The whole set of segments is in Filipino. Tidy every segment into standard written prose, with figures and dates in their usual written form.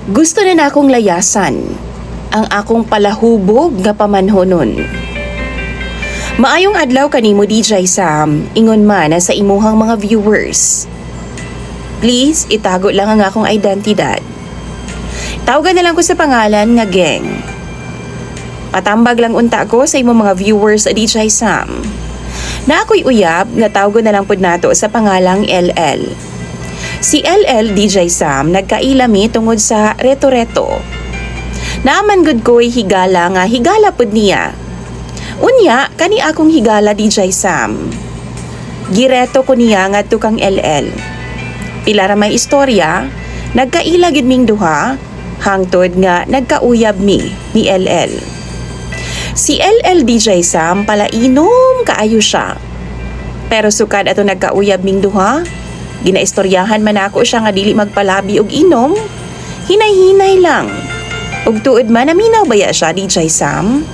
Gusto na akong layasan ang akong palahubog nga pamanhonon. Maayong adlaw kanimo DJ Sam, ingon man sa imuhang mga viewers. Please, itago lang ang akong identidad. Tawagan na lang ko sa pangalan nga Geng. Patambag lang unta ko sa imong mga viewers DJ Sam. Na ako'y uyab nga tawagan na lang pud nato sa pangalang LL. Si LL DJ Sam nagkailami tungod sa reto-reto. Naaman gud ko'y higala nga higala pud niya. Unya, kani akong higala DJ Sam. Gireto ko niya nga tukang LL. Pila ra may istorya, nagkaila gid ming duha, hangtod nga nagkauyab ni LL. Si LL DJ Sam pala inom kaayo siya. Pero sukad ato nagkauyab ming duha, ginaistoryahan man ako siya nga dili magpalabi og inom, hinay-hinay lang. Ug tuod man naminaw baya siya DJ Sam.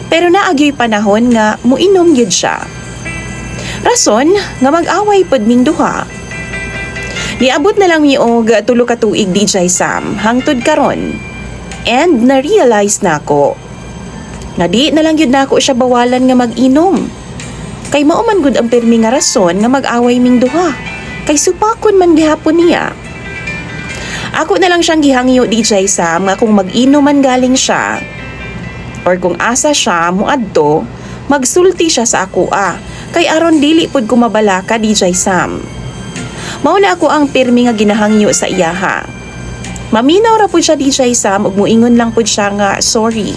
Pero naagyoy panahon nga muinom gyud siya. Rason nga mag-away pod ming duha. Niabot na lang mi og 3 ka tuig DJ Sam hangtod karon. And na-realize na ako nga di na lang gyud nako siya bawalan nga mag-inom. Kay mao man gud ang pirmi nga rason nga mag-away ming duha. Kay supakon man gihapon niya. Ako na lang siyang gihangyo DJ Sam nga kung mag-inom man galing siya or kung asa siya muadto, magsulti siya sa ako kay aron dili pud ko mabalaka DJ Sam. Mao na ako ang pirmi nga ginahangyo sa iyaha. Maminaw ra pud siya DJ Sam ug muingon lang pud siya nga sorry.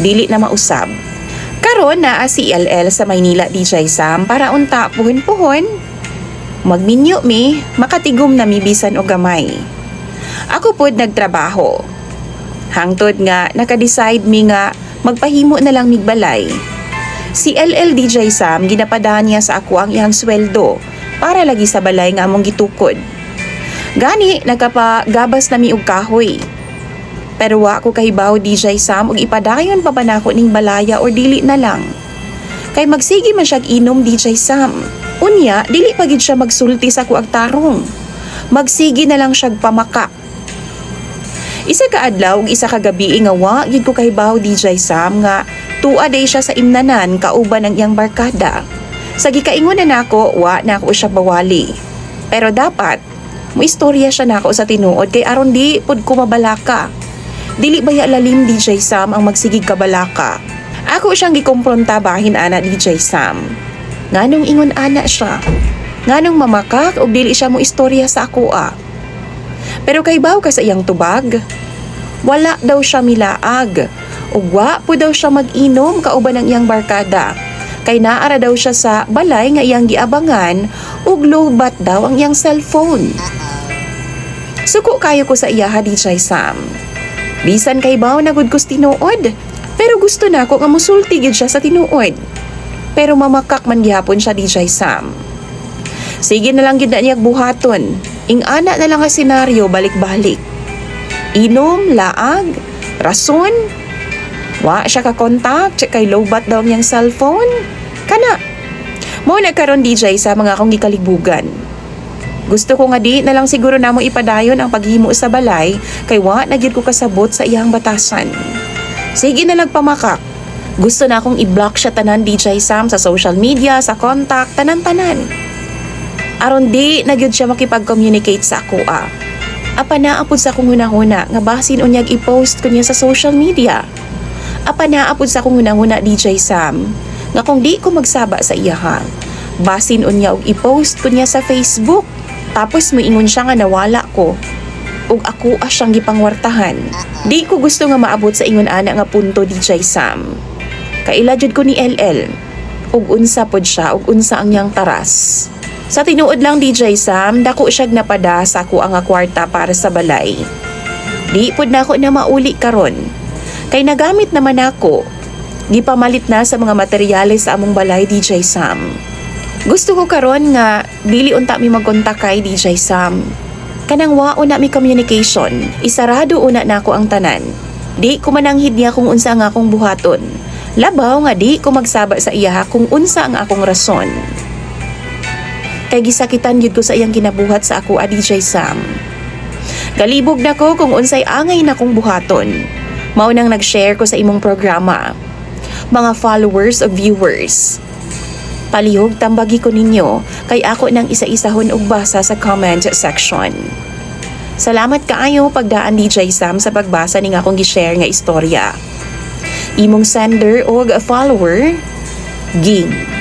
Dili na mausab. Karon naa si LL sa Maynila DJ Sam para unta puhon-puhon. Magminyo mi, makatigom na mi bisan og gamay. Ako pod nagtrabaho. Hangtod nga naka-decide mi nga magpahimo na lang migbalay. Si LL DJ Sam ginapadahan niya sa ako ang iyang sweldo para lagi sa balay nga among gitukod. Gani nagkapagabas na mi og kahoy. Pero wa ko kahibaw DJ Sam og ipadayon pa ba nako ning balaya or dili na lang. Kay magsigi man siya inom DJ Sam. Unya, dili pa gid siya magsulti sa kuag tarong. Magsigi na lang siya pamaka. Isa ka adlaw ug isa ka gabi nga wa gid ko kahibaw DJ Sam nga tua day siya sa imnanan kauban ng iyang barkada. Sa gikaingon na nako, wa na ako siya bawali. Pero dapat mo istorya siya nako sa tinuod kay aron di pud ko mabalaka. Dili baya lalim DJ Sam ang magsigig kabalaka. Ako siyang gikompronta bahin ana DJ Sam. Nganong ingon ana siya? Nganong mamakak og dili siya mo istorya sa ako Pero kaybaw ka sa iyang tubag? Wala daw siya milaag. Ug wa po daw siya mag-inom kauban ng iyang barkada. Kay naara daw siya sa balay nga iyang giabangan ug lowbat daw ang iyang cellphone. Suko kayo ko sa iya DJ Sam. Bisan kaybaw na gud ko tinuod. Pero gusto na ako nga musulti gid siya sa tinuod. Pero mamakak man gihapon siya DJ Sam. Sige na lang gid na niyag buhaton. Ing-ana na lang ang senaryo balik-balik. Inom, laag, rason. Wa siya ka-contact, kay lowbat daw niyang cellphone. Kana. Mo nagkaroon DJ sa mga akong gikalibugan. Gusto ko nga di na lang siguro namo ipadayon ang paghimo sa balay kay wa na gyud ko kasabot sa iyang batasan. Sige na nagpamakak. Gusto na akong i-block siya tanan DJ Sam sa social media, sa contact, tanan-tanan. Aron di na gyud siya makipag-communicate sa ako Apa na apod sa akong hunahuna nga basin unyag i-post ko niya sa social media. Apa na apod sa akong hunahuna DJ Sam nga kung di ko magsaba sa iyaha. Basin unya og i-post ko niya sa Facebook. Tapos moingon siya nga nawala ko. Ug ako siyang gipangwartahan. Di ko gusto nga maabot sa ingon ana nga punto DJ Sam. Kaila jud ko ni LL. Ug unsa pod siya ug unsa ang iyang taras. Sa tinuod lang DJ Sam, dako siya napada sa ako ang kwarta para sa balay. Di pod na ako na mauli karon. Kay nagamit naman ako. Gipamalit na sa mga materyales sa among balay DJ Sam. Gusto ko karon nga dili unta mi magkontak kay DJ Sam. Kanang wa una mi communication, isarado una nako ang tanan. Di ko mananghid niya kung unsa ang akong buhaton. Labaw nga di ko magsaba sa iya kung unsa ang akong rason. Kay gisakitan yun ko sa iyang ginabuhat sa ako DJ Sam. Galibog na ko kung unsay angay na kong buhaton. Mao nang nag-share ko sa imong programa. Mga followers o viewers, palihog tambagi ko ninyo kay ako nang isa-isahon og basa sa comment section. Salamat kaayo pagdaan DJ Sam sa pagbasa ning akong gi-share nga istorya. Imong sender o follower, Ging.